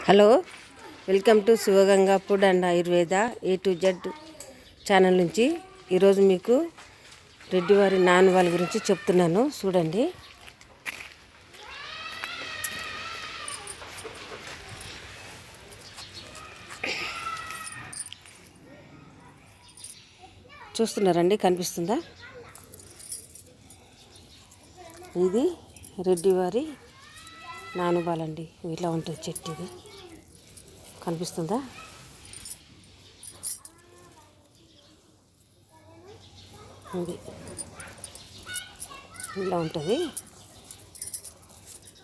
Hello, welcome to Shivaganga food and Ayurveda A to Z channel నుంచి ఈరోజు మీకు రెడ్డివారి నాన్ వాళ్ళ గురించి చెప్తున్నాను. చూడండి. చూస్తున్నారండి, కనిపిస్తుందా? ఇది రెడ్డివారి నానుబాలండి. ఇట్లా ఉంటుంది చెట్టు. ఇది కనిపిస్తుందా? ఇది ఇలా ఉంటుంది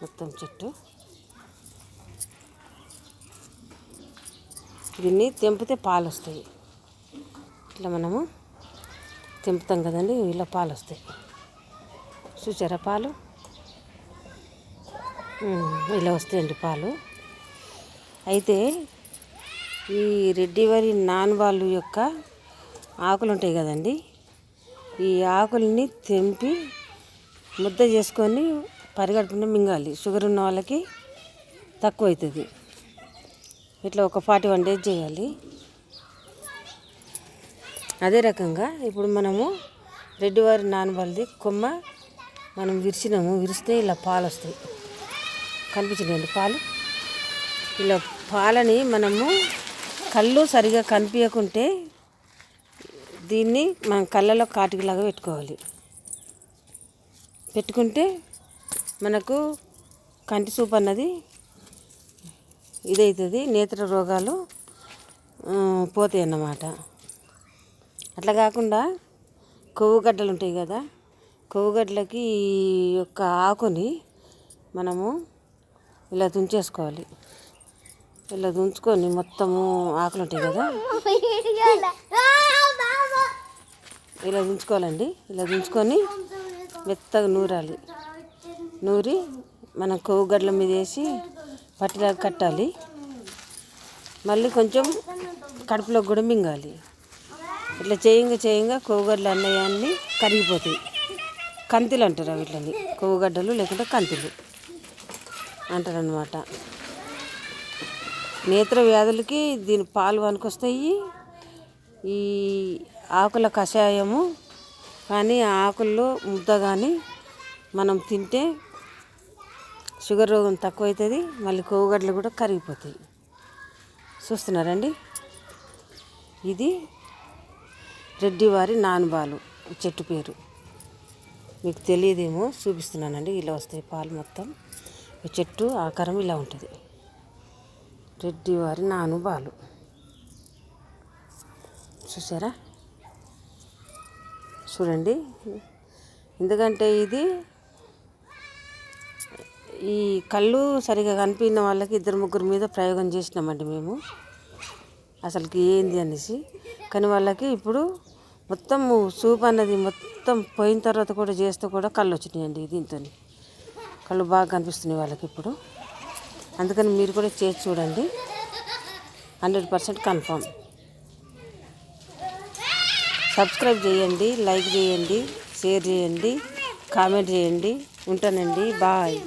మొత్తం చెట్టు. దీన్ని తెంపితే పాలు వస్తాయి. ఇట్లా మనము తెంపుతాం కదండి, ఇలా పాలు వస్తాయి. చూసారా పాలు? ఇలా వస్తాయండి పాలు. అయితే ఈ రెడ్డివారి నాన్ వాళ్ళు యొక్క ఆకులు ఉంటాయి కదండి, ఈ ఆకుల్ని తెంపి ముద్ద చేసుకొని పరిగడుపున మింగాలి. షుగర్ ఉన్న వాళ్ళకి తక్కువ అవుతుంది. ఇట్లా ఒక 41 days చేయాలి. అదే రకంగా ఇప్పుడు మనము రెడ్డివారి నాన్ వాళ్ళది కొమ్మ మనం విరిస్తే ఇలా పాలు వస్తాయి. కనిపించినాయండి పాలు. ఇలా పాలని మనము కళ్ళు సరిగా కనిపించకుంటే దీన్ని మనం కళ్ళలో కాటికలాగా పెట్టుకుంటే మనకు కంటి చూపు అన్నది ఇదవుతుంది. నేత్ర రోగాలు పోతాయి అన్నమాట. అట్లా కాకుండా కొవ్వుగడ్డలు ఉంటాయి కదా, కొవ్వుగడ్డలకి ఈ యొక్క ఆకుని మనము ఇలా తుంచేసుకోవాలి. ఇలా తుంచుకొని మొత్తము ఆకులు ఉంటాయి కదా, ఇలా తుంచుకోవాలండి. ఇలా తుంచుకొని మెత్తగా నూరాలి. నూరి మనం కొవ్వుగడ్డల మీద వేసి పట్టిలాగా కట్టాలి. మళ్ళీ కొంచెం కడుపులోకి కూడా మింగాలి. ఇట్లా చేయంగా కొవ్వుగడ్డలు అన్నీ కరిగిపోతాయి. కంతిలు అంటారు వీటిని, కొవ్వుగడ్డలు లేకుంటే కంతిలు అంటారనమాట. నేత్ర వ్యాధులకి దీని పాలు పనికొస్తాయి. ఈ ఆకుల కషాయము కానీ ఆకుల్లో ముద్ద కానీ మనం తింటే షుగర్ రోగం తక్కువ అవుతుంది. మళ్ళీ కొవ్వుగడ్డలు కూడా కరిగిపోతాయి. చూస్తున్నారండి, ఇది రెడ్డివారి నానుబాలు చెట్టు పేరు. మీకు తెలియదేమో, చూపిస్తున్నానండి. ఇలా వస్తాయి పాలు మొత్తం. ఈ చెట్టు ఆకారం ఇలా ఉంటుంది. రెడ్డివారి నానుబాలు చూసారా? చూడండి. ఎందుకంటే ఇది ఈ కళ్ళు సరిగా కనిపించిన వాళ్ళకి 2-3 మీద ప్రయోగం చేసినామండి మేము, అసలుకి ఏంది అనేసి. కానీ వాళ్ళకి ఇప్పుడు మొత్తం సూప్ అన్నది మొత్తం పోయిన తర్వాత కూడా చేస్తే కూడా కళ్ళు వచ్చినాయండి. దీంతో కళ్ళు బాగా కనిపిస్తున్నాయి వాళ్ళకి ఇప్పుడు. అందుకని మీరు కూడా చేసి చూడండి, 100% కన్ఫామ్. సబ్స్క్రైబ్ చేయండి, లైక్ చేయండి, షేర్ చేయండి, కామెంట్ చేయండి. ఉంటానండి, బాయ్.